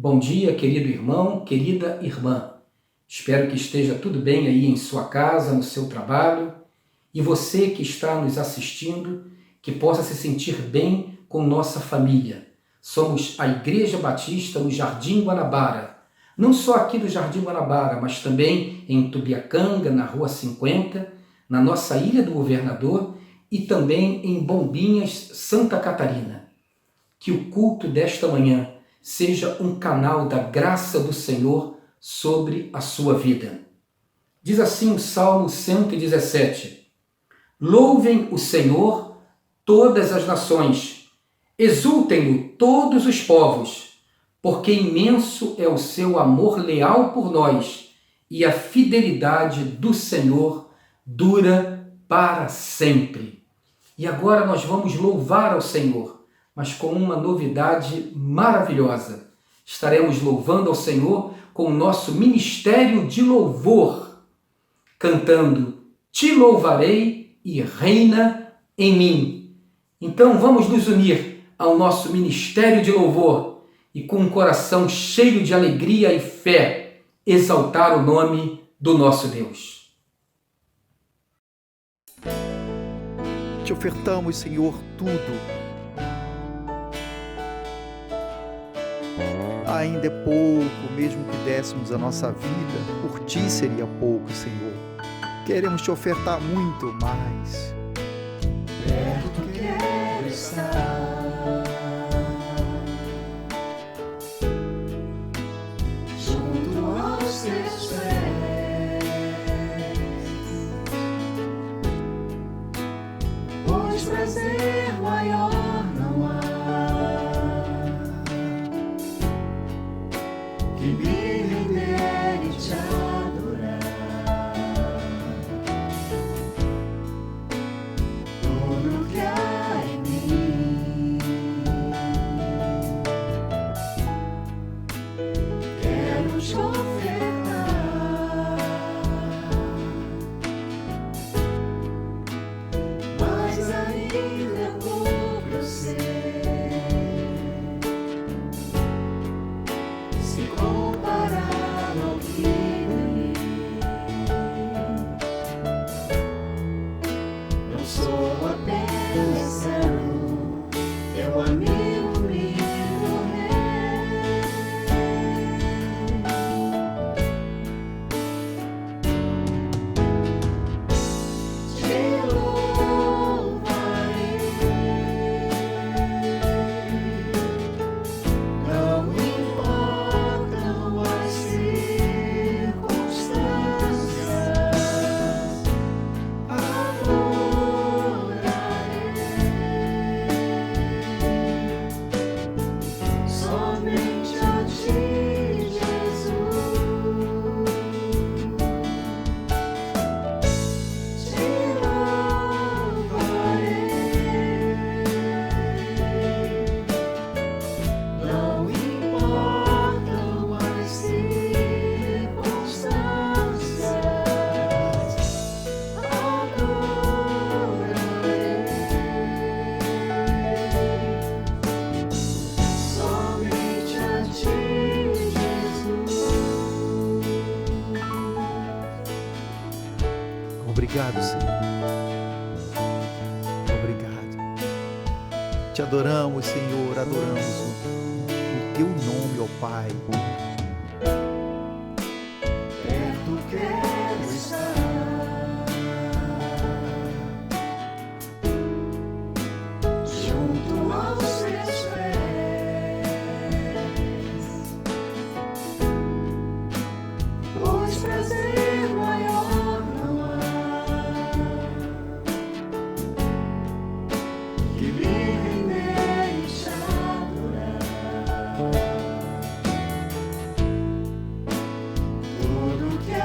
Bom dia, querido irmão, querida irmã. Espero que esteja tudo bem aí em sua casa, no seu trabalho. E você que está nos assistindo, que possa se sentir bem com nossa família. Somos a Igreja Batista no Jardim Guanabara. Não só aqui do Jardim Guanabara, mas também em Tubiacanga, na Rua 50, na nossa Ilha do Governador e também em Bombinhas, Santa Catarina. Que o culto desta manhã seja um canal da graça do Senhor sobre a sua vida. Diz assim o Salmo 117: Louvem o Senhor todas as nações, exultem-no todos os povos, porque imenso é o seu amor leal por nós e a fidelidade do Senhor dura para sempre. E agora nós vamos louvar ao Senhor, mas com uma novidade maravilhosa. Estaremos louvando ao Senhor com o nosso ministério de louvor, cantando Te louvarei e reina em mim. Então vamos nos unir ao nosso ministério de louvor e com um coração cheio de alegria e fé, exaltar o nome do nosso Deus. Te ofertamos, Senhor, tudo. Ainda é pouco, mesmo que dessemos a nossa vida, por Ti seria pouco, Senhor. Queremos Te ofertar muito mais. Perto quero estar, junto aos Teus pés, pois prazer maior não há que me render e Te adorar. Tudo que há em mim quero Te ofertar, mas ainda é pouco eu sei. Se comparado ao que ganhei, não sou apenas servo, Teu amigo e rei. Te louvarei, não importam as circunstâncias, somente a Ti, Jesus. Te louvarei, não importam as circunstâncias, somente a Ti, Jesus. Obrigado, Senhor. Obrigado. Te adoramos, Senhor, adoramos o Teu nome, ó Pai. Perto quero estar, junto aos Teus pés, pois prazer maior não há que me render e Te adorar. Tudo que há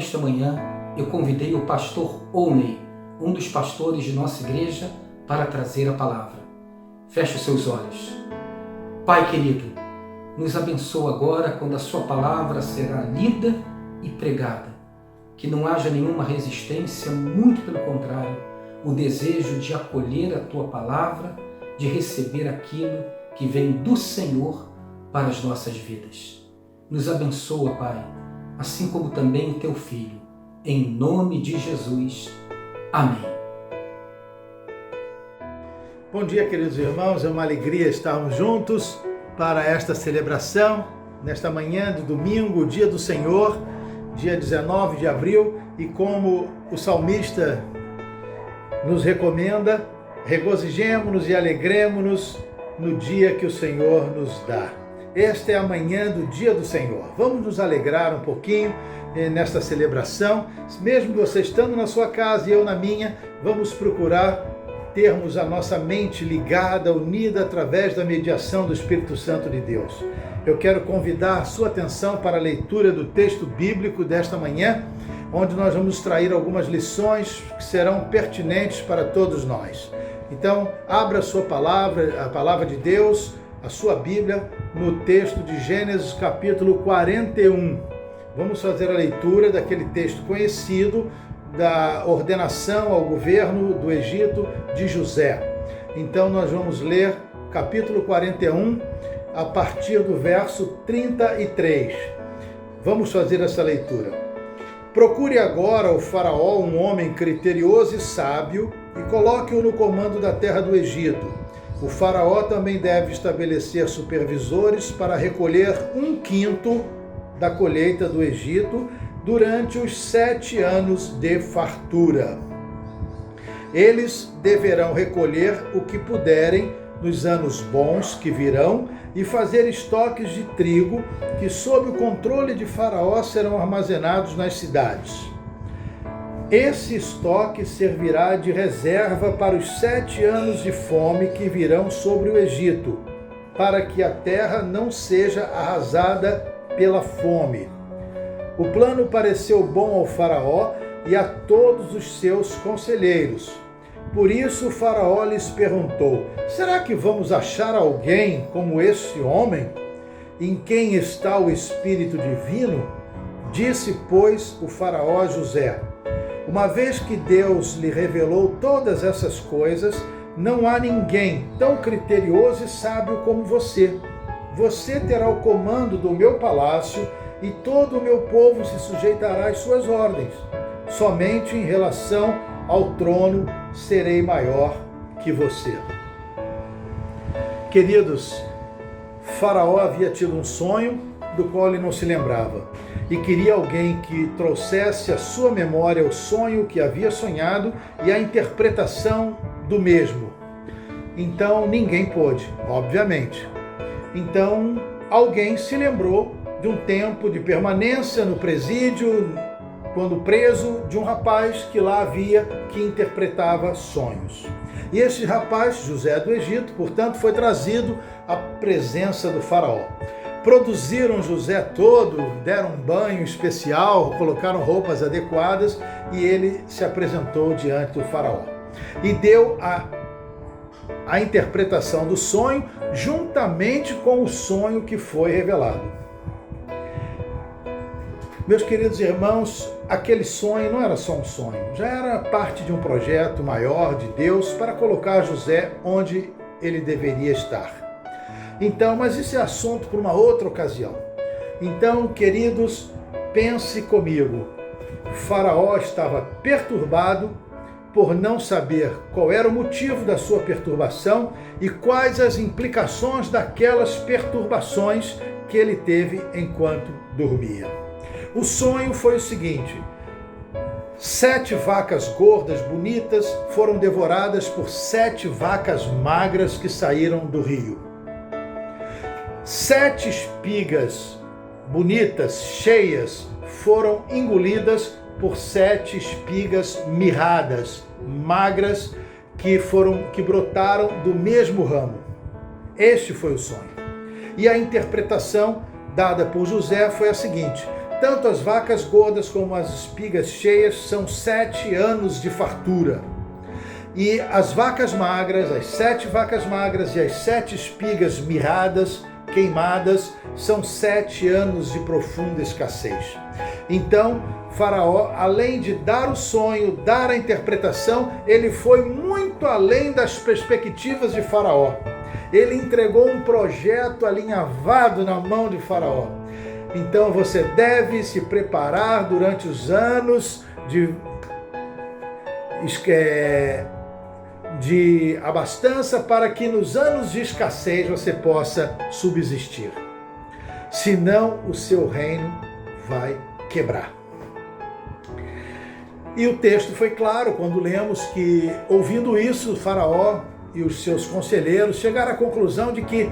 nesta manhã, eu convidei o pastor Owney, um dos pastores de nossa igreja, para trazer a palavra. Feche os seus olhos. Pai querido, nos abençoa agora quando a sua palavra será lida e pregada. Que não haja nenhuma resistência, muito pelo contrário, o desejo de acolher a tua palavra, de receber aquilo que vem do Senhor para as nossas vidas. Nos abençoa, Pai, assim como também o teu Filho. Em nome de Jesus. Amém. Bom dia, queridos irmãos. É uma alegria estarmos juntos para esta celebração, nesta manhã de domingo, dia do Senhor, dia 19 de abril. E como o salmista nos recomenda, regozijemo-nos e alegremo-nos no dia que o Senhor nos dá. Esta é a manhã do dia do Senhor. Vamos nos alegrar um pouquinho nesta celebração. Mesmo você estando na sua casa e eu na minha, vamos procurar termos a nossa mente ligada, unida através da mediação do Espírito Santo de Deus. Eu quero convidar a sua atenção para a leitura do texto bíblico desta manhã, onde nós vamos extrair algumas lições que serão pertinentes para todos nós. Então, abra a sua palavra, a palavra de Deus, a sua Bíblia, no texto de Gênesis capítulo 41. Vamos fazer a leitura daquele texto conhecido da ordenação ao governo do Egito de José. Então nós vamos ler capítulo 41 a partir do verso 33. Vamos fazer essa leitura. Procure agora o faraó, um homem criterioso e sábio, e coloque-o no comando da terra do Egito. O faraó também deve estabelecer supervisores para recolher 1/5 da colheita do Egito durante os 7 anos de fartura. Eles deverão recolher o que puderem nos anos bons que virão e fazer estoques de trigo que, sob o controle de Faraó, serão armazenados nas cidades. Esse estoque servirá de reserva para os 7 anos de fome que virão sobre o Egito, para que a terra não seja arrasada pela fome. O plano pareceu bom ao faraó e a todos os seus conselheiros. Por isso o faraó lhes perguntou: será que vamos achar alguém como esse homem, em quem está o Espírito Divino? Disse, pois, o faraó a José: uma vez que Deus lhe revelou todas essas coisas, não há ninguém tão criterioso e sábio como você. Você terá o comando do meu palácio e todo o meu povo se sujeitará às suas ordens. Somente em relação ao trono serei maior que você. Queridos, Faraó havia tido um sonho do qual ele não se lembrava e queria alguém que trouxesse à sua memória o sonho que havia sonhado e a interpretação do mesmo. Então ninguém pôde, obviamente. Então alguém se lembrou de um tempo de permanência no presídio, quando preso, de um rapaz que lá havia, que interpretava sonhos. E esse rapaz, José do Egito, portanto, foi trazido à presença do faraó. Produziram José todo, deram um banho especial, colocaram roupas adequadas e ele se apresentou diante do faraó. E deu a interpretação do sonho juntamente com o sonho que foi revelado. Meus queridos irmãos, aquele sonho não era só um sonho, já era parte de um projeto maior de Deus para colocar José onde ele deveria estar. Então, mas isso é assunto para uma outra ocasião. Então, queridos, pense comigo. Faraó estava perturbado por não saber qual era o motivo da sua perturbação e quais as implicações daquelas perturbações que ele teve enquanto dormia. O sonho foi o seguinte: 7 vacas gordas, bonitas, foram devoradas por 7 vacas magras que saíram do rio. 7 espigas bonitas, cheias, foram engolidas por 7 espigas mirradas, magras, que brotaram do mesmo ramo. Este foi o sonho. E a interpretação dada por José foi a seguinte: tanto as vacas gordas como as espigas cheias são 7 anos de fartura. E as vacas magras, as 7 vacas magras e as 7 espigas mirradas, queimadas, são 7 anos de profunda escassez. Então, Faraó, além de dar o sonho, dar a interpretação, ele foi muito além das perspectivas de Faraó. Ele entregou um projeto alinhavado na mão de Faraó. Então você deve se preparar durante os anos de abastança para que nos anos de escassez você possa subsistir. Senão o seu reino vai quebrar. E o texto foi claro quando lemos que, ouvindo isso, Faraó e os seus conselheiros chegaram à conclusão de que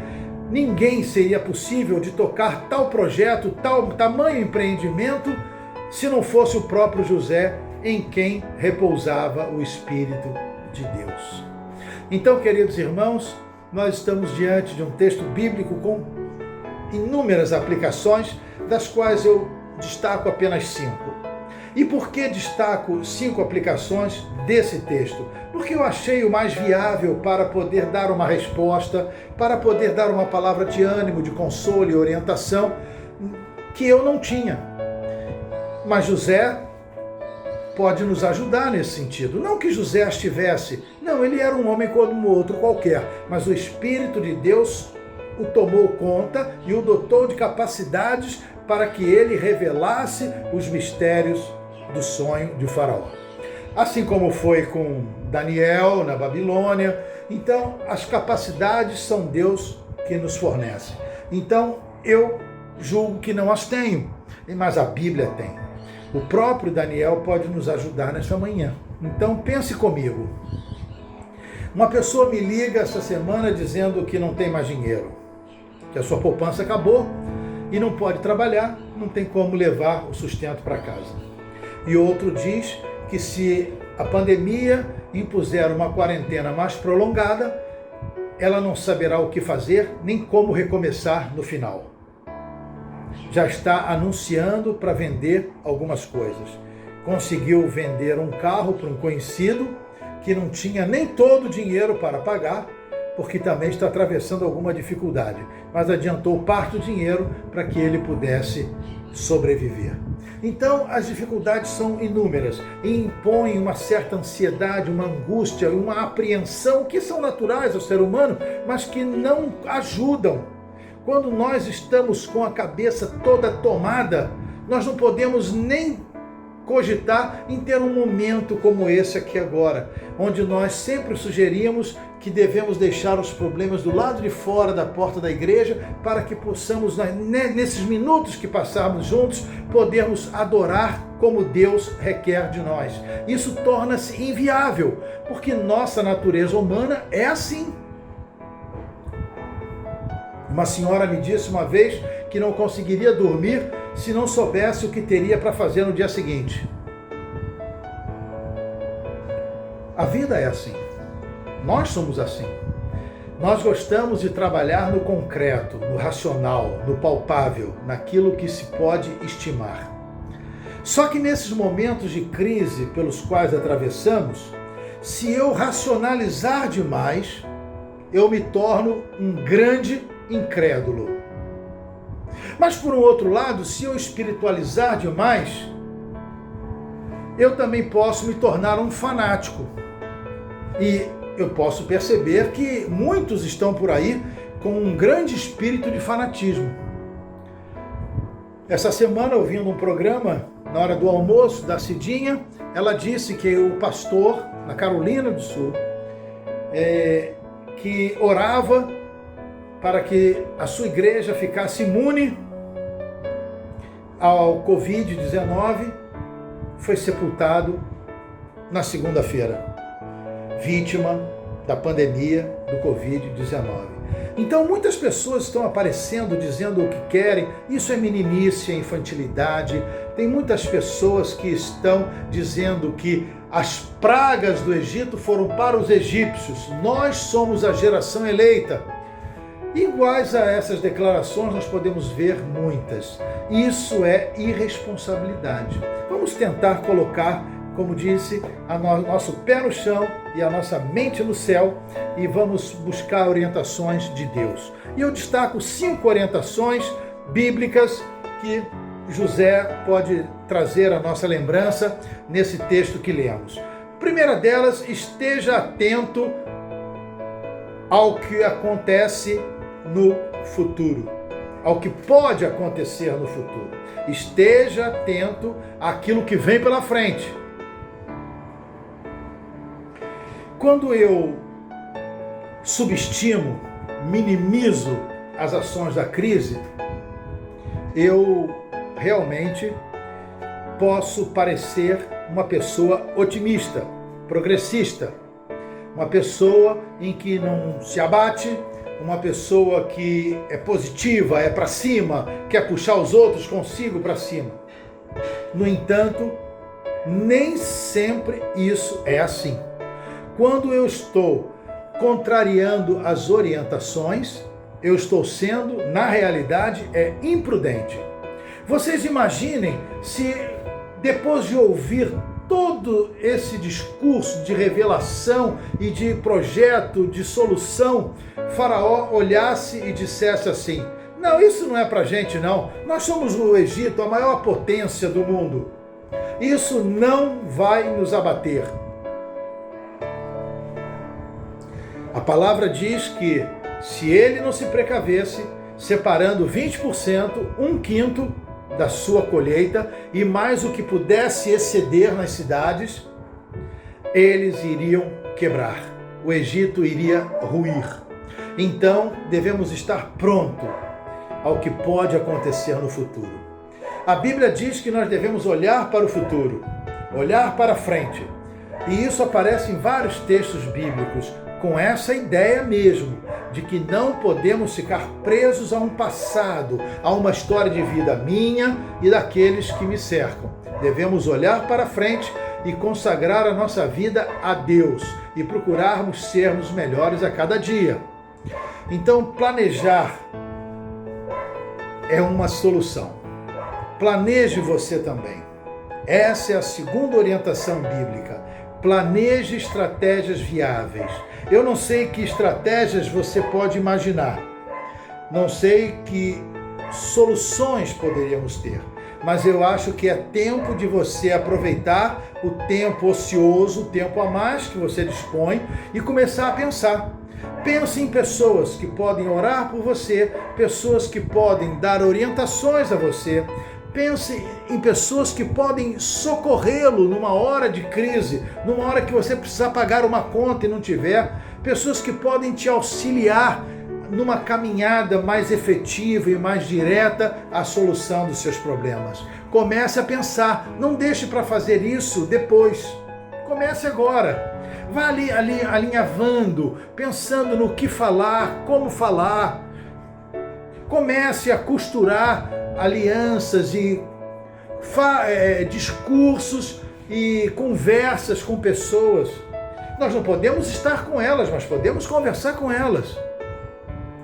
ninguém seria possível de tocar tal projeto, tamanho empreendimento, se não fosse o próprio José, em quem repousava o Espírito de Deus. Então, queridos irmãos, nós estamos diante de um texto bíblico com inúmeras aplicações, das quais eu destaco apenas 5. E por que destaco 5 aplicações desse texto? Porque eu achei o mais viável para poder dar uma resposta, para poder dar uma palavra de ânimo, de consolo e orientação que eu não tinha. Mas José pode nos ajudar nesse sentido. Não que José as tivesse, não, ele era um homem como outro qualquer, mas o Espírito de Deus o tomou conta e o dotou de capacidades para que ele revelasse os mistérios do sonho de Faraó. Assim como foi com Daniel na Babilônia. Então, as capacidades são Deus que nos fornece. Então, eu julgo que não as tenho, mas a Bíblia tem. O próprio Daniel pode nos ajudar nessa manhã. Então, pense comigo. Uma pessoa me liga essa semana dizendo que não tem mais dinheiro, que a sua poupança acabou e não pode trabalhar, não tem como levar o sustento para casa. E outro diz que se a pandemia impuser uma quarentena mais prolongada, ela não saberá o que fazer, nem como recomeçar no final. Já está anunciando para vender algumas coisas. Conseguiu vender um carro para um conhecido que não tinha nem todo o dinheiro para pagar, porque também está atravessando alguma dificuldade, mas adiantou parte do dinheiro para que ele pudesse sobreviver. Então, as dificuldades são inúmeras e impõem uma certa ansiedade, uma angústia, uma apreensão que são naturais ao ser humano, mas que não ajudam. Quando nós estamos com a cabeça toda tomada, nós não podemos nem cogitar em ter um momento como esse aqui agora, onde nós sempre sugerimos que devemos deixar os problemas do lado de fora da porta da igreja para que possamos, nesses minutos que passarmos juntos, podermos adorar como Deus requer de nós. Isso torna-se inviável, porque nossa natureza humana é assim. Uma senhora me disse uma vez que não conseguiria dormir se não soubesse o que teria para fazer no dia seguinte. A vida é assim. Nós somos assim. Nós gostamos de trabalhar no concreto, no racional, no palpável, naquilo que se pode estimar. Só que nesses momentos de crise pelos quais atravessamos, se eu racionalizar demais, eu me torno um grande incrédulo. Mas por um outro lado, se eu espiritualizar demais, eu também posso me tornar um fanático. E eu posso perceber que muitos estão por aí com um grande espírito de fanatismo. Essa semana, ouvindo um programa, na hora do almoço, da Cidinha, ela disse que o pastor, na Carolina do Sul, que orava para que a sua igreja ficasse imune ao Covid-19, foi sepultado na segunda-feira, vítima da pandemia do Covid-19. Então muitas pessoas estão aparecendo dizendo o que querem, isso é meninice, é infantilidade. Tem muitas pessoas que estão dizendo que as pragas do Egito foram para os egípcios, nós somos a geração eleita. Iguais a essas declarações, nós podemos ver muitas. Isso é irresponsabilidade. Vamos tentar colocar, como disse, nosso pé no chão e a nossa mente no céu e vamos buscar orientações de Deus. E eu destaco 5 orientações bíblicas que José pode trazer à nossa lembrança nesse texto que lemos. A primeira delas, esteja atento ao que acontece no futuro, ao que pode acontecer no futuro. Esteja atento àquilo que vem pela frente. Quando eu subestimo, minimizo as ações da crise, eu realmente posso parecer uma pessoa otimista, progressista, uma pessoa em que não se abate, uma pessoa que é positiva, é para cima, quer puxar os outros consigo para cima. No entanto, nem sempre isso é assim. Quando eu estou contrariando as orientações, eu estou sendo, na realidade, imprudente. Vocês imaginem se, depois de ouvir todo esse discurso de revelação e de projeto, de solução, Faraó olhasse e dissesse assim: não, isso não é pra gente não, nós somos o Egito, a maior potência do mundo, isso não vai nos abater. A palavra diz que se ele não se precavesse, separando 20%, 1/5 da sua colheita e mais o que pudesse exceder nas cidades, eles iriam quebrar. O Egito iria ruir. Então, devemos estar pronto ao que pode acontecer no futuro. A Bíblia diz que nós devemos olhar para o futuro, olhar para frente. E isso aparece em vários textos bíblicos, com essa ideia mesmo, de que não podemos ficar presos a um passado, a uma história de vida minha e daqueles que me cercam. Devemos olhar para frente e consagrar a nossa vida a Deus e procurarmos sermos melhores a cada dia. Então, planejar é uma solução. Planeje você também. Essa é a segunda orientação bíblica. Planeje estratégias viáveis. Eu não sei que estratégias você pode imaginar. Não sei que soluções poderíamos ter. Mas eu acho que é tempo de você aproveitar o tempo ocioso, o tempo a mais que você dispõe e começar a pensar. Pense em pessoas que podem orar por você, pessoas que podem dar orientações a você. Pense em pessoas que podem socorrê-lo numa hora de crise, numa hora que você precisar pagar uma conta e não tiver. Pessoas que podem te auxiliar numa caminhada mais efetiva e mais direta à solução dos seus problemas. Comece a pensar, não deixe para fazer isso depois. Comece agora. Vá ali alinhavando, pensando no que falar, como falar. Comece a costurar alianças e discursos e conversas com pessoas. Nós não podemos estar com elas, mas podemos conversar com elas.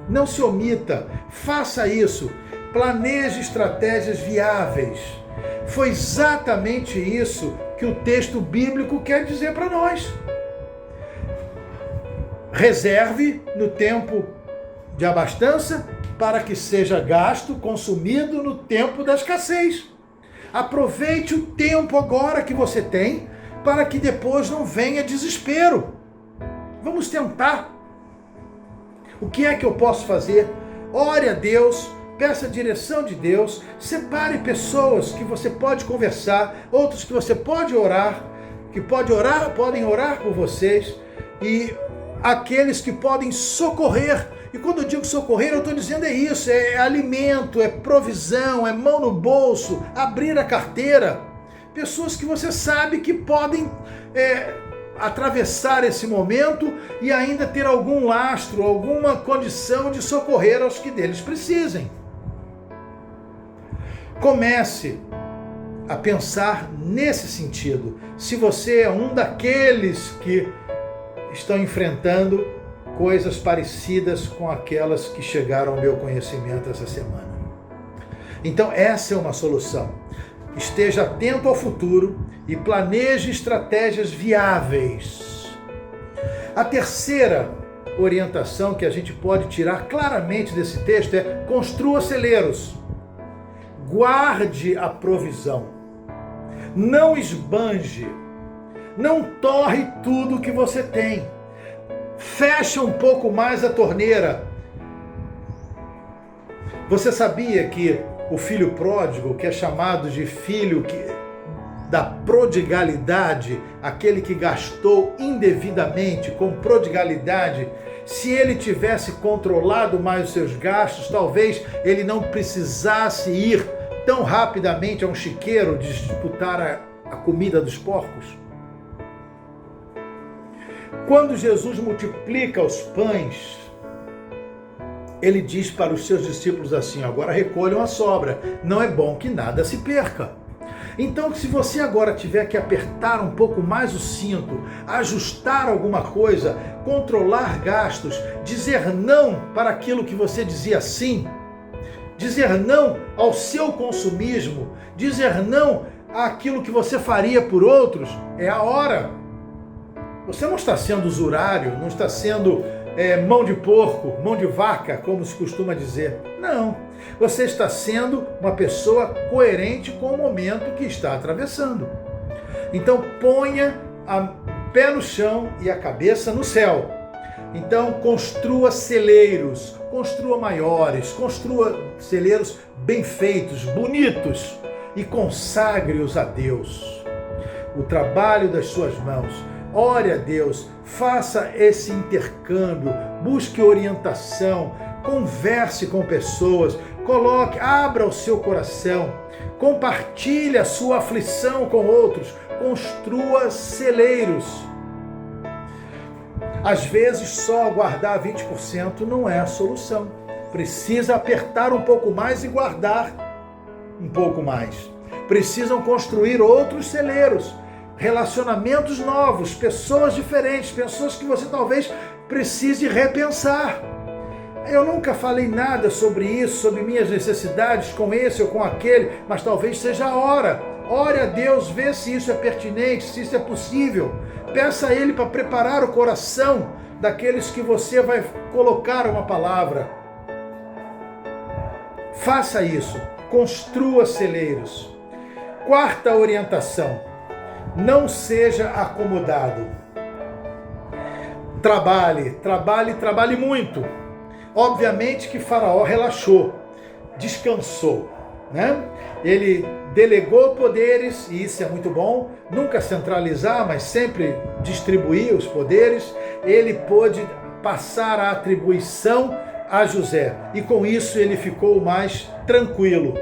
Não se omita, faça isso, planeje estratégias viáveis. Foi exatamente isso que o texto bíblico quer dizer para nós. Reserve no tempo de abastança para que seja gasto, consumido no tempo da escassez. Aproveite o tempo agora que você tem para que depois não venha desespero. Vamos tentar. O que é que eu posso fazer? Ore a Deus, peça a direção de Deus, separe pessoas que você pode conversar, outros que você pode orar, podem orar por vocês, e aqueles que podem socorrer. E quando eu digo socorrer, eu estou dizendo isso, é alimento, é provisão, é mão no bolso, abrir a carteira. Pessoas que você sabe que podem atravessar esse momento e ainda ter algum lastro, alguma condição de socorrer aos que deles precisem. Comece a pensar nesse sentido. Se você é um daqueles que estão enfrentando coisas parecidas com aquelas que chegaram ao meu conhecimento essa semana. Então essa é uma solução. Esteja atento ao futuro e planeje estratégias viáveis. A terceira orientação que a gente pode tirar claramente desse texto é: construa celeiros. Guarde a provisão. Não esbanje. Não torre tudo que você tem. Feche um pouco mais a torneira. Você sabia que o filho pródigo, que é chamado de filho da prodigalidade, aquele que gastou indevidamente, com prodigalidade, se ele tivesse controlado mais os seus gastos, talvez ele não precisasse ir tão rapidamente a um chiqueiro disputar a comida dos porcos? Quando Jesus multiplica os pães, ele diz para os seus discípulos assim: agora recolham a sobra, não é bom que nada se perca. Então, se você agora tiver que apertar um pouco mais o cinto, ajustar alguma coisa, controlar gastos, dizer não para aquilo que você dizia sim, dizer não ao seu consumismo, dizer não àquilo que você faria por outros, é a hora. Você não está sendo usurário, não está sendo mão de porco, mão de vaca, como se costuma dizer. Não. Você está sendo uma pessoa coerente com o momento que está atravessando. Então ponha o pé no chão e a cabeça no céu. Então construa celeiros, construa maiores, construa celeiros bem feitos, bonitos, e consagre-os a Deus. O trabalho das suas mãos. Ore a Deus, faça esse intercâmbio, busque orientação, converse com pessoas, abra o seu coração, compartilhe a sua aflição com outros, construa celeiros. Às vezes só guardar 20% não é a solução. Precisa apertar um pouco mais e guardar um pouco mais. Precisam construir outros celeiros. Relacionamentos novos, pessoas diferentes, pessoas que você talvez precise repensar. Eu nunca falei nada sobre isso, sobre minhas necessidades com esse ou com aquele, mas talvez seja a hora. Ore a Deus, vê se isso é pertinente, se isso é possível. Peça a Ele para preparar o coração daqueles que você vai colocar uma palavra. Faça isso, construa celeiros. Quarta orientação: não seja acomodado. Trabalhe muito. Obviamente que Faraó relaxou, descansou, né? Ele delegou poderes, e isso é muito bom, nunca centralizar, mas sempre distribuir os poderes. Ele pôde passar a atribuição a José, e com isso ele ficou mais tranquilo.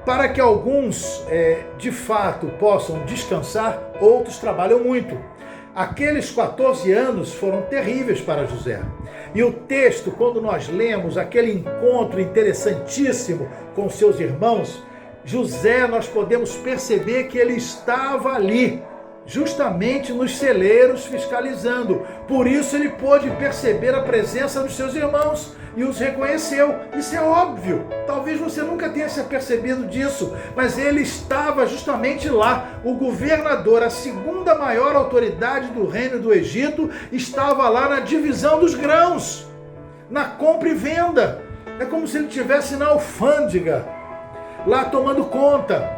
Para que alguns, de fato, possam descansar, outros trabalham muito. Aqueles 14 anos foram terríveis para José. E o texto, quando nós lemos aquele encontro interessantíssimo com seus irmãos, José, nós podemos perceber que ele estava ali, justamente nos celeiros fiscalizando. Por isso ele pôde perceber a presença dos seus irmãos e os reconheceu. Isso é óbvio. Talvez você nunca tenha se apercebido disso, mas ele estava justamente lá. O governador, a segunda maior autoridade do reino do Egito, estava lá na divisão dos grãos, na compra e venda. É como se ele estivesse na alfândega, lá tomando conta.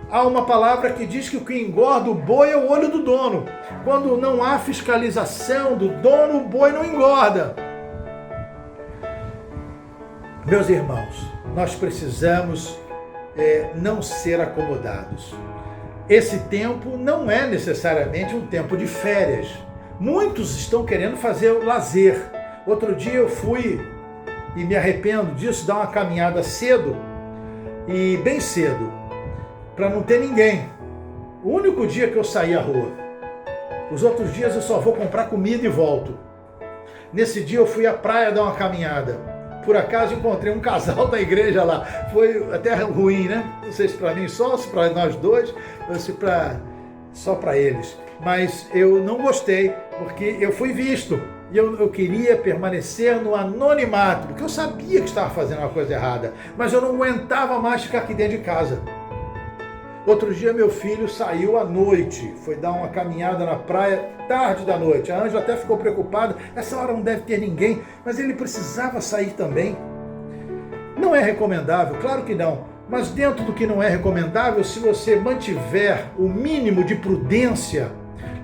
Há uma palavra que diz que o que engorda o boi é o olho do dono. Quando não há fiscalização do dono, o boi não engorda. Meus irmãos, nós precisamos não ser acomodados. Esse tempo não é necessariamente um tempo de férias. Muitos estão querendo fazer o lazer. Outro dia eu fui, e me arrependo disso, dar uma caminhada cedo, e bem cedo, para não ter ninguém. O único dia que eu saí à rua. Os outros dias eu só vou comprar comida e volto. Nesse dia eu fui à praia dar uma caminhada. Por acaso encontrei um casal da igreja lá. Foi até ruim, né? Não sei se para mim só, se para nós dois, ou se só para eles. Mas eu não gostei, porque eu fui visto. E eu queria permanecer no anonimato, porque eu sabia que estava fazendo uma coisa errada, mas eu não aguentava mais ficar aqui dentro de casa. Outro dia meu filho saiu à noite, foi dar uma caminhada na praia tarde da noite. A Ângela até ficou preocupada, essa hora não deve ter ninguém, mas ele precisava sair também. Não é recomendável, claro que não, mas dentro do que não é recomendável, se você mantiver o mínimo de prudência,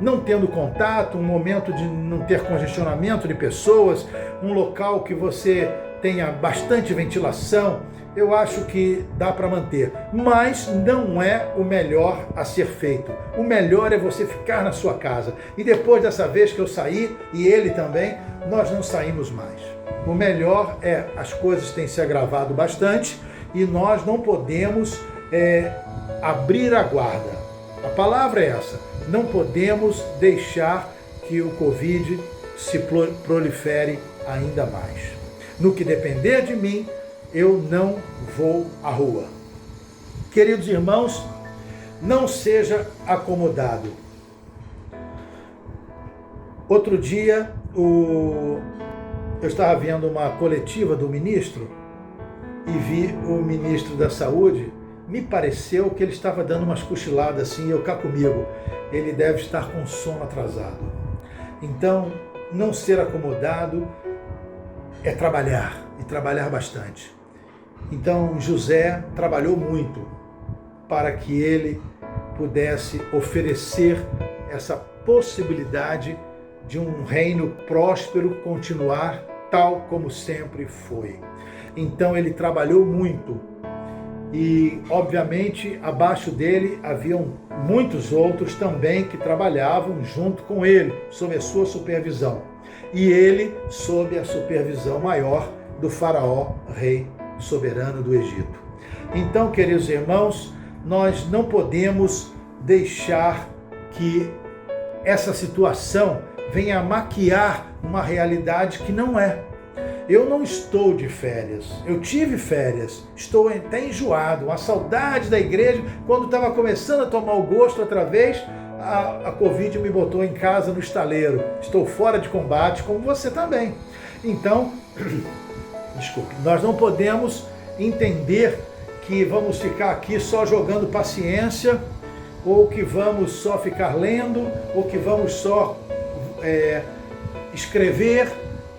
não tendo contato, um momento de não ter congestionamento de pessoas, um local que você tenha bastante ventilação, eu acho que dá para manter. Mas não é o melhor a ser feito. O melhor é você ficar na sua casa. E depois dessa vez que eu saí, e ele também, nós não saímos mais. O melhor é, as coisas têm se agravado bastante e nós não podemos abrir a guarda. A palavra é essa. Não podemos deixar que o Covid se prolifere ainda mais. No que depender de mim, eu não vou à rua. Queridos irmãos, não seja acomodado. Outro dia, eu estava vendo uma coletiva do ministro e vi o ministro da Saúde. Me pareceu que ele estava dando umas cochiladas assim, eu cá comigo. Ele deve estar com sono atrasado. Então, não ser acomodado é trabalhar, e trabalhar bastante. Então, José trabalhou muito para que ele pudesse oferecer essa possibilidade de um reino próspero continuar tal como sempre foi. Então, ele trabalhou muito. E, obviamente, abaixo dele haviam muitos outros também que trabalhavam junto com ele, sob a sua supervisão. E ele sob a supervisão maior do faraó, rei soberano do Egito. Então, queridos irmãos, nós não podemos deixar que essa situação venha maquiar uma realidade que não é. Eu não estou de férias, eu tive férias, estou até enjoado, uma saudade da igreja. Quando estava começando a tomar o gosto outra vez, a Covid me botou em casa no estaleiro. Estou fora de combate, como você também. Então, desculpe, nós não podemos entender que vamos ficar aqui só jogando paciência, ou que vamos só ficar lendo, ou que vamos só escrever,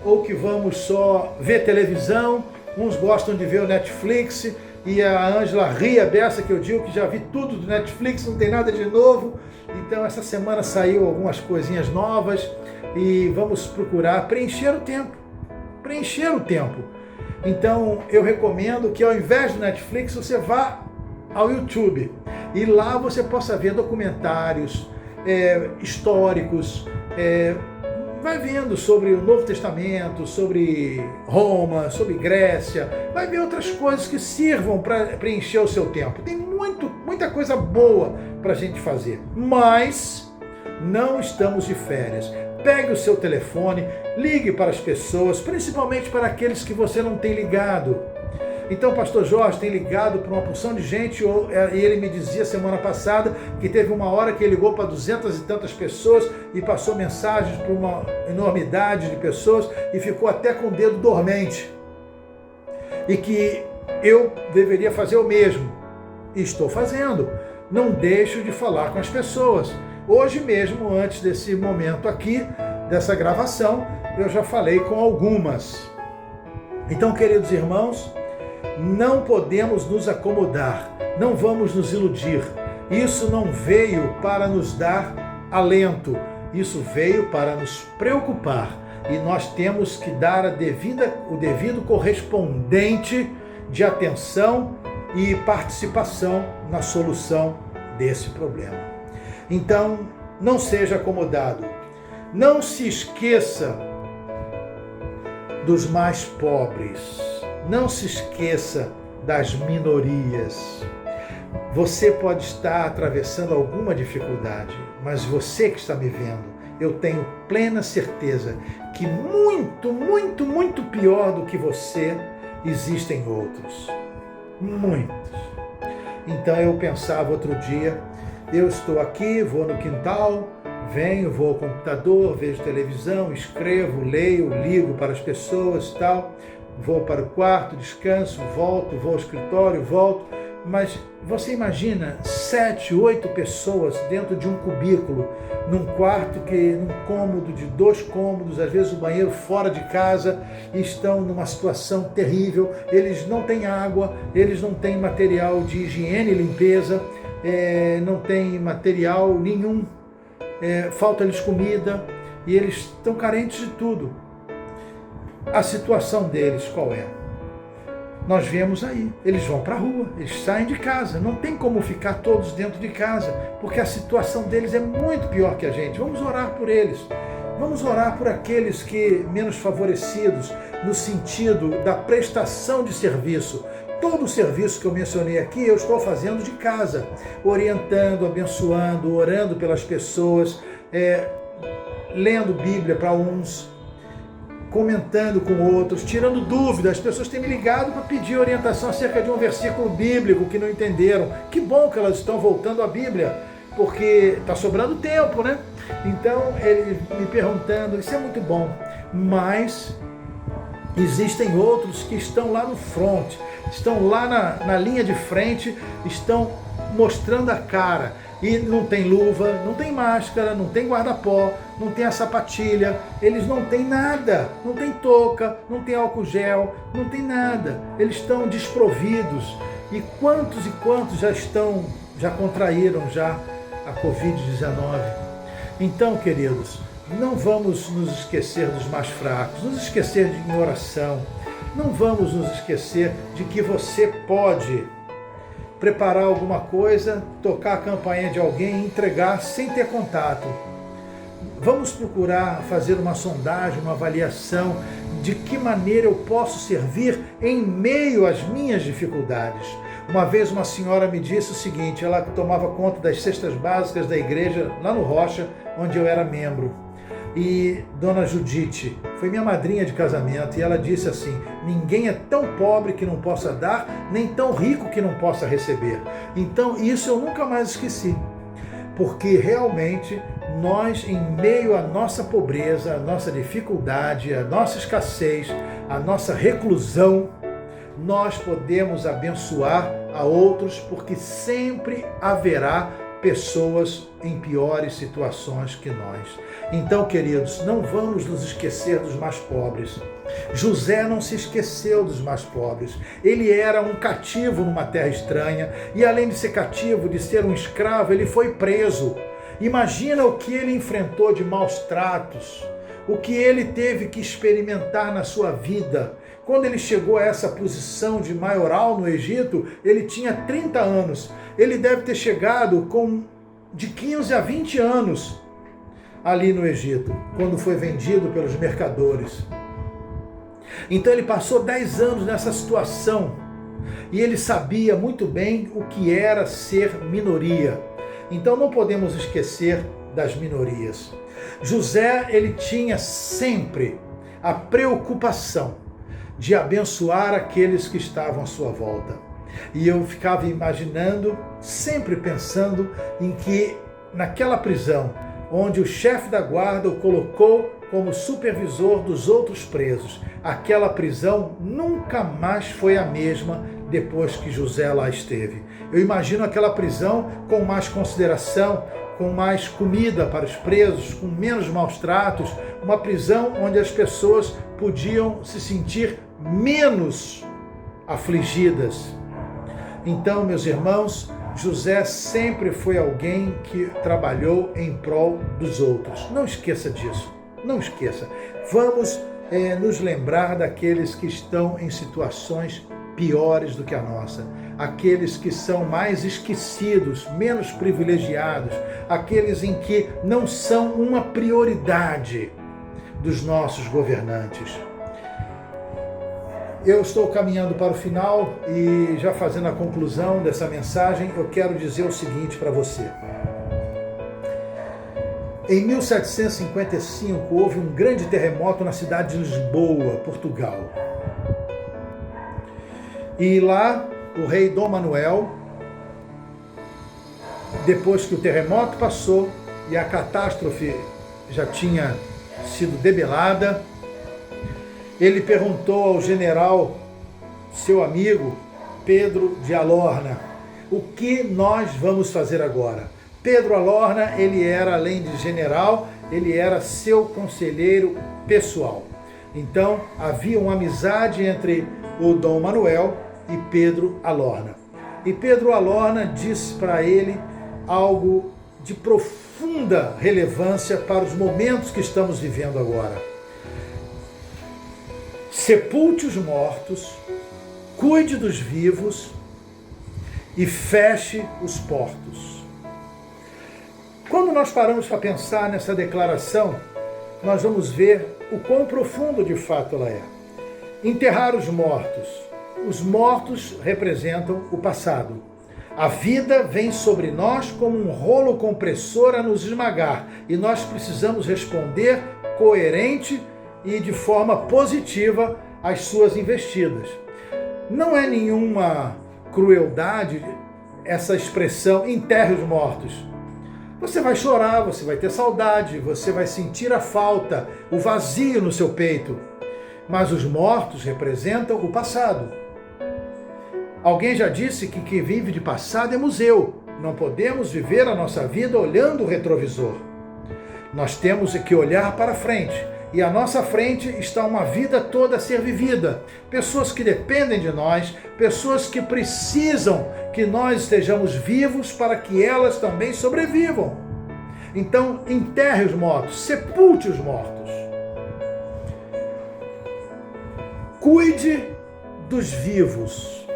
ou que vamos só ver televisão. Uns gostam de ver o Netflix, e a Ângela ri a beça que eu digo que já vi tudo do Netflix, não tem nada de novo. Então essa semana saiu algumas coisinhas novas e vamos procurar preencher o tempo. Então eu recomendo que ao invés do Netflix você vá ao YouTube e lá você possa ver documentários históricos, vai vendo sobre o Novo Testamento, sobre Roma, sobre Grécia, vai ver outras coisas que sirvam para preencher o seu tempo. Tem muita coisa boa para a gente fazer, mas não estamos de férias. Pegue o seu telefone, ligue para as pessoas, principalmente para aqueles que você não tem ligado. Então o pastor Jorge tem ligado para uma porção de gente, e ele me dizia semana passada que teve uma hora que ele ligou para 200 e tantas pessoas e passou mensagens para uma enormidade de pessoas e ficou até com o dedo dormente. E que eu deveria fazer o mesmo. E estou fazendo. Não deixo de falar com as pessoas. Hoje mesmo, antes desse momento aqui, dessa gravação, eu já falei com algumas. Então, queridos irmãos, não podemos nos acomodar, não vamos nos iludir. Isso não veio para nos dar alento, isso veio para nos preocupar. E nós temos que dar o devido correspondente de atenção e participação na solução desse problema. Então, não seja acomodado. Não se esqueça dos mais pobres. Não se esqueça das minorias. Você pode estar atravessando alguma dificuldade, mas você que está me vendo, eu tenho plena certeza que muito pior do que você existem outros. Muitos. Então eu pensava outro dia, eu estou aqui, vou no quintal, Venho, vou ao computador, vejo televisão, escrevo, leio, ligo para as pessoas, tal. Vou para o quarto, descanso, volto, vou ao escritório, volto. Mas você imagina 7, 8 pessoas dentro de um cubículo, num quarto, num cômodo de 2 cômodos, às vezes o banheiro fora de casa, e estão numa situação terrível. Eles não têm água, eles não têm material de higiene e limpeza, não têm material nenhum, falta-lhes comida e eles estão carentes de tudo. A situação deles qual é? Nós vemos aí, eles vão para a rua, eles saem de casa, não tem como ficar todos dentro de casa, porque a situação deles é muito pior que a gente. Vamos orar por eles, vamos orar por aqueles que menos favorecidos, no sentido da prestação de serviço. Todo o serviço que eu mencionei aqui, eu estou fazendo de casa, orientando, abençoando, orando pelas pessoas, lendo Bíblia para uns, comentando com outros, tirando dúvidas. As pessoas têm me ligado para pedir orientação acerca de um versículo bíblico que não entenderam. Que bom que elas estão voltando à Bíblia, porque está sobrando tempo, né? Então, ele me perguntando, isso é muito bom, mas existem outros que estão lá no front, estão lá na linha de frente, estão mostrando a cara. E não tem luva, não tem máscara, não tem guarda-pó, não tem a sapatilha, eles não têm nada, não tem touca, não tem álcool gel, não tem nada. Eles estão desprovidos. E quantos já contraíram a Covid-19? Então, queridos, não vamos nos esquecer dos mais fracos, nos esquecer em oração, não vamos nos esquecer de que você pode preparar alguma coisa, tocar a campainha de alguém e entregar sem ter contato. Vamos procurar fazer uma sondagem, uma avaliação de que maneira eu posso servir em meio às minhas dificuldades. Uma vez uma senhora me disse o seguinte, ela tomava conta das cestas básicas da igreja lá no Rocha, onde eu era membro. E Dona Judite foi minha madrinha de casamento, e ela disse assim: ninguém é tão pobre que não possa dar, nem tão rico que não possa receber. Então isso eu nunca mais esqueci, porque realmente nós, em meio à nossa pobreza, à nossa dificuldade, à nossa escassez, à nossa reclusão, nós podemos abençoar a outros, porque sempre haverá pessoas em piores situações que nós. Então, queridos, não vamos nos esquecer dos mais pobres. José não se esqueceu dos mais pobres. Ele era um cativo numa terra estranha, e além de ser cativo, de ser um escravo, ele foi preso. Imagina o que ele enfrentou de maus tratos, o que ele teve que experimentar na sua vida. Quando ele chegou a essa posição de maioral no Egito, ele tinha 30 anos. Ele deve ter chegado com de 15 a 20 anos ali no Egito, quando foi vendido pelos mercadores. Então ele passou 10 anos nessa situação, e ele sabia muito bem o que era ser minoria. Então não podemos esquecer das minorias. José, ele tinha sempre a preocupação de abençoar aqueles que estavam à sua volta. E eu ficava imaginando, sempre pensando em que naquela prisão, onde o chefe da guarda o colocou como supervisor dos outros presos, aquela prisão nunca mais foi a mesma depois que José lá esteve. Eu imagino aquela prisão com mais consideração, com mais comida para os presos, com menos maus tratos, uma prisão onde as pessoas podiam se sentir menos afligidas. Então, meus irmãos, José sempre foi alguém que trabalhou em prol dos outros. Não esqueça disso, não esqueça. Vamos nos lembrar daqueles que estão em situações piores do que a nossa, aqueles que são mais esquecidos, menos privilegiados, aqueles em que não são uma prioridade dos nossos governantes. Eu estou caminhando para o final e já fazendo a conclusão dessa mensagem, eu quero dizer o seguinte para você. Em 1755 houve um grande terremoto na cidade de Lisboa, Portugal. E lá o rei Dom Manuel, depois que o terremoto passou, e a catástrofe já tinha sido debelada, ele perguntou ao general, seu amigo, Pedro de Alorna, o que nós vamos fazer agora? Pedro Alorna, ele era, além de general, ele era seu conselheiro pessoal. Então, havia uma amizade entre o Dom Manuel e Pedro Alorna. E Pedro Alorna disse para ele algo de profunda relevância para os momentos que estamos vivendo agora. Sepulte os mortos, cuide dos vivos e feche os portos. Quando nós paramos para pensar nessa declaração, nós vamos ver o quão profundo de fato ela é. Enterrar os mortos. Os mortos representam o passado. A vida vem sobre nós como um rolo compressor a nos esmagar e nós precisamos responder coerente e de forma positiva às suas investidas. Não é nenhuma crueldade essa expressão enterre os mortos. Você vai chorar, você vai ter saudade, você vai sentir a falta, o vazio no seu peito. Mas os mortos representam o passado. Alguém já disse que quem vive de passado é museu. Não podemos viver a nossa vida olhando o retrovisor. Nós temos que olhar para frente. E à nossa frente está uma vida toda a ser vivida. Pessoas que dependem de nós, pessoas que precisam que nós estejamos vivos para que elas também sobrevivam. Então, enterre os mortos, sepulte os mortos. Cuide dos vivos.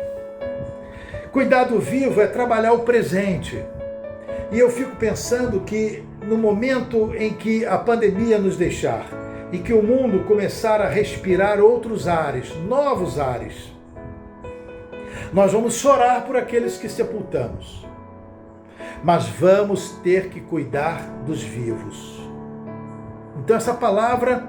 Cuidar do vivo é trabalhar o presente. E eu fico pensando que no momento em que a pandemia nos deixar, e que o mundo começar a respirar outros ares, novos ares, nós vamos chorar por aqueles que sepultamos, mas vamos ter que cuidar dos vivos. Então essa palavra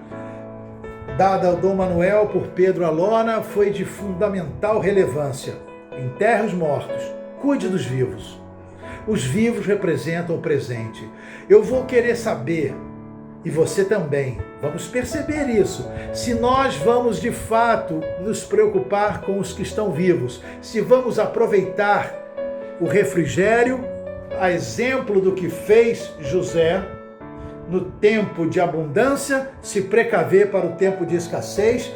dada ao Dom Manuel por Pedro Alorna foi de fundamental relevância. Enterre os mortos, cuide dos vivos. Os vivos representam o presente. Eu vou querer saber, e você também, vamos perceber isso, se nós vamos de fato nos preocupar com os que estão vivos, se vamos aproveitar o refrigério, a exemplo do que fez José no tempo de abundância, se precaver para o tempo de escassez,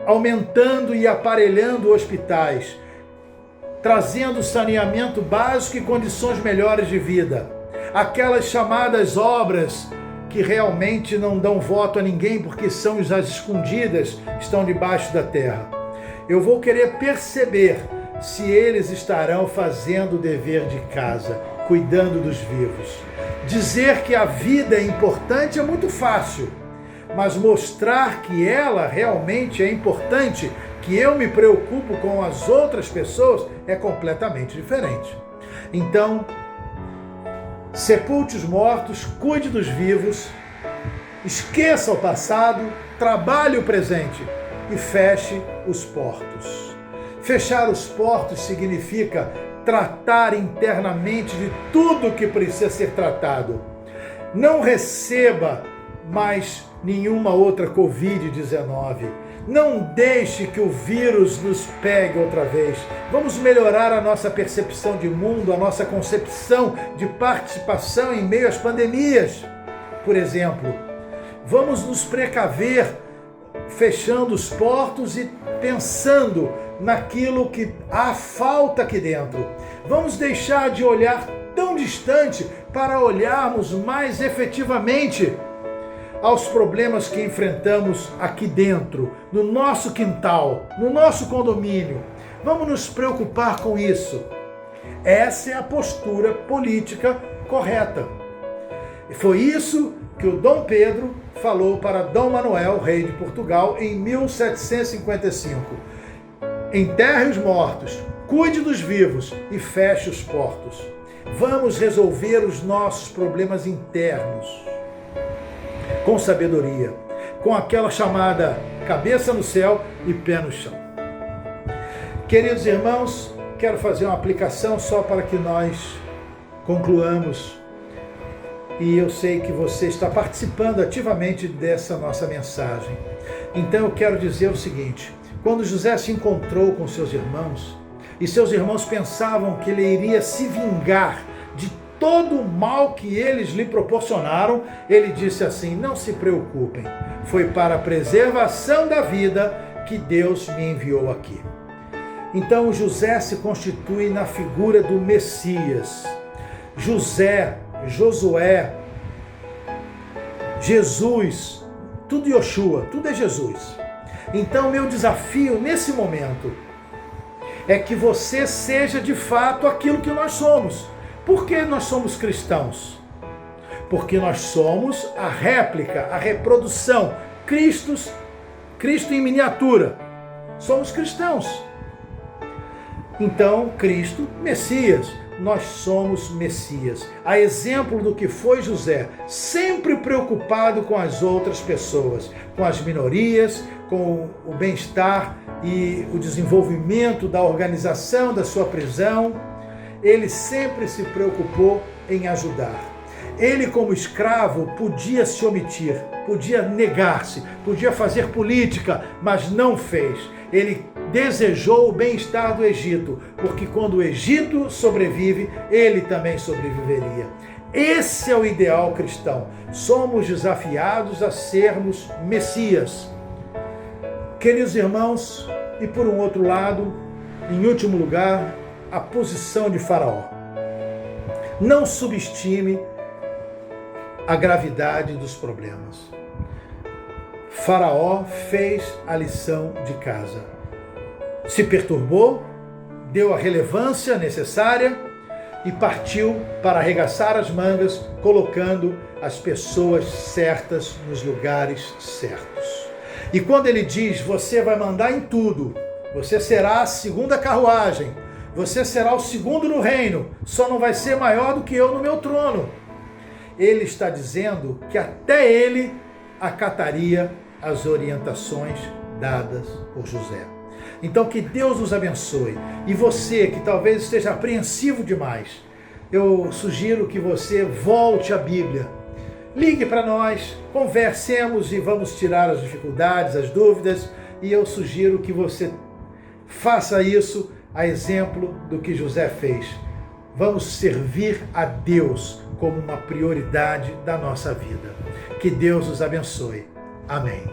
aumentando e aparelhando hospitais, trazendo saneamento básico e condições melhores de vida. Aquelas chamadas obras que realmente não dão voto a ninguém porque são as escondidas, estão debaixo da terra. Eu vou querer perceber se eles estarão fazendo o dever de casa, cuidando dos vivos. Dizer que a vida é importante é muito fácil, mas mostrar que ela realmente é importante, que eu me preocupo com as outras pessoas, é completamente diferente. Então, sepulte os mortos, cuide dos vivos, esqueça o passado, trabalhe o presente e feche os portos. Fechar os portos significa tratar internamente de tudo que precisa ser tratado. Não receba mais nenhuma outra Covid-19. Não deixe que o vírus nos pegue outra vez. Vamos melhorar a nossa percepção de mundo, a nossa concepção de participação em meio às pandemias. Por exemplo, vamos nos precaver fechando os portos e pensando naquilo que há falta aqui dentro. Vamos deixar de olhar tão distante para olharmos mais efetivamente aos problemas que enfrentamos aqui dentro, no nosso quintal, no nosso condomínio. Vamos nos preocupar com isso. Essa é a postura política correta. E foi isso que o Dom Pedro falou para Dom Manuel, rei de Portugal, em 1755. Enterre os mortos, cuide dos vivos e feche os portos. Vamos resolver os nossos problemas internos com sabedoria, com aquela chamada cabeça no céu e pé no chão. Queridos irmãos, quero fazer uma aplicação só para que nós concluamos e eu sei que você está participando ativamente dessa nossa mensagem. Então eu quero dizer o seguinte: quando José se encontrou com seus irmãos, e seus irmãos pensavam que ele iria se vingar de todo o mal que eles lhe proporcionaram, ele disse assim: não se preocupem, foi para a preservação da vida que Deus me enviou aqui. Então José se constitui na figura do Messias. José, Josué, Jesus, tudo Yoshua, tudo é Jesus. Então meu desafio nesse momento é que você seja de fato aquilo que nós somos. Por que nós somos cristãos? Porque nós somos a réplica, a reprodução, Cristo em miniatura. Somos cristãos. Então, Cristo, Messias, nós somos Messias. A exemplo do que foi José, sempre preocupado com as outras pessoas, com as minorias, com o bem-estar e o desenvolvimento da organização da sua prisão. Ele sempre se preocupou em ajudar. Ele, como escravo, podia se omitir, podia negar-se, podia fazer política, mas não fez. Ele desejou o bem-estar do Egito, porque quando o Egito sobrevive, ele também sobreviveria. Esse é o ideal cristão. Somos desafiados a sermos Messias. Queridos irmãos, e por um outro lado, em último lugar, a posição de Faraó. Não subestime a gravidade dos problemas. Faraó fez a lição de casa. Se perturbou, deu a relevância necessária e partiu para arregaçar as mangas, colocando as pessoas certas nos lugares certos. E quando ele diz: você vai mandar em tudo, você será a segunda carruagem, você será o segundo no reino, só não vai ser maior do que eu no meu trono. Ele está dizendo que até ele acataria as orientações dadas por José. Então que Deus nos abençoe. E você que talvez esteja apreensivo demais, eu sugiro que você volte à Bíblia. Ligue para nós, conversemos e vamos tirar as dificuldades, as dúvidas. E eu sugiro que você faça isso a exemplo do que José fez. Vamos servir a Deus como uma prioridade da nossa vida. Que Deus nos abençoe. Amém.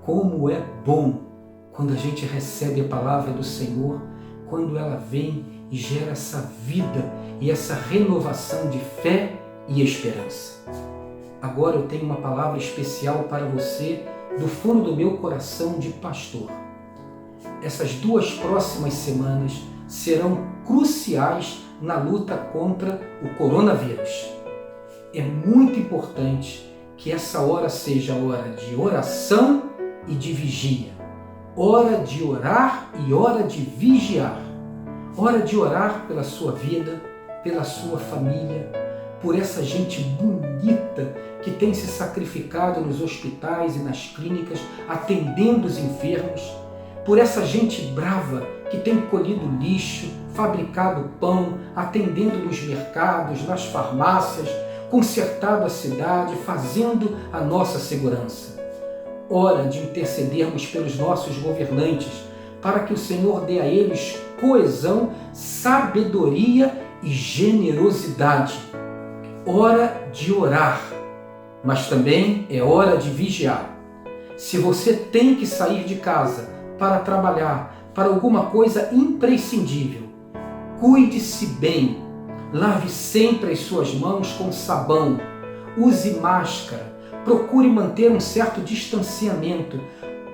Como é bom quando a gente recebe a palavra do Senhor, quando ela vem e gera essa vida e essa renovação de fé e esperança. Agora eu tenho uma palavra especial para você do fundo do meu coração de pastor. Essas 2 próximas semanas serão cruciais na luta contra o coronavírus. É muito importante que essa hora seja hora de oração e de vigia. Hora de orar e hora de vigiar. Hora de orar pela sua vida, pela sua família, por essa gente bonita que tem se sacrificado nos hospitais e nas clínicas, atendendo os enfermos, por essa gente brava que tem colhido lixo, fabricado pão, atendendo nos mercados, nas farmácias, consertado a cidade, fazendo a nossa segurança. Hora de intercedermos pelos nossos governantes, para que o Senhor dê a eles coesão, sabedoria e generosidade. Hora de orar, mas também é hora de vigiar. Se você tem que sair de casa para trabalhar, para alguma coisa imprescindível, cuide-se bem, lave sempre as suas mãos com sabão, use máscara, procure manter um certo distanciamento,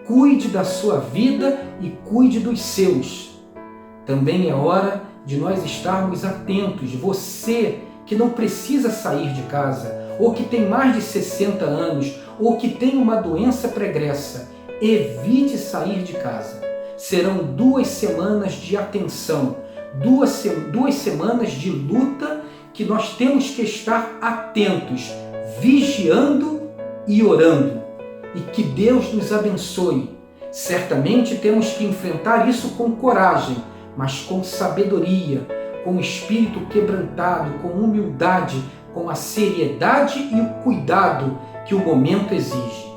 cuide da sua vida e cuide dos seus. Também é hora de nós estarmos atentos, você que não precisa sair de casa, ou que tem mais de 60 anos, ou que tem uma doença pregressa, evite sair de casa. Serão 2 semanas de atenção, 2 semanas de luta que nós temos que estar atentos, vigiando e orando. E que Deus nos abençoe. Certamente temos que enfrentar isso com coragem, mas com sabedoria, com o espírito quebrantado, com humildade, com a seriedade e o cuidado que o momento exige.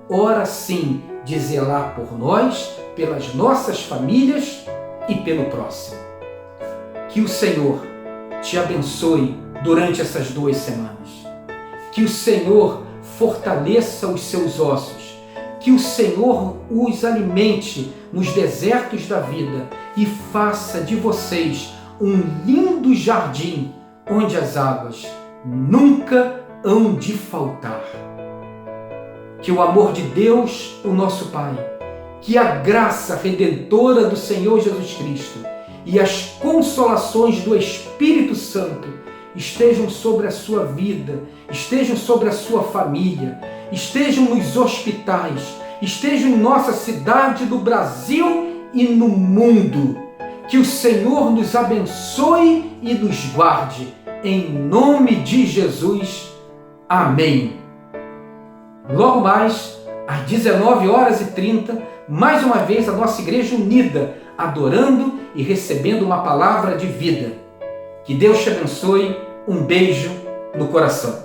Ora sim de zelar por nós, pelas nossas famílias e pelo próximo. Que o Senhor te abençoe durante essas 2 semanas. Que o Senhor fortaleça os seus ossos. Que o Senhor os alimente nos desertos da vida e faça de vocês um lindo jardim onde as águas nunca hão de faltar. Que o amor de Deus, o nosso Pai, que a graça redentora do Senhor Jesus Cristo e as consolações do Espírito Santo estejam sobre a sua vida, estejam sobre a sua família, estejam nos hospitais, estejam em nossa cidade do Brasil e no mundo. Que o Senhor nos abençoe e nos guarde. Em nome de Jesus. Amém. Logo mais, às 19h30, mais uma vez a nossa igreja unida, adorando e recebendo uma palavra de vida. Que Deus te abençoe. Um beijo no coração.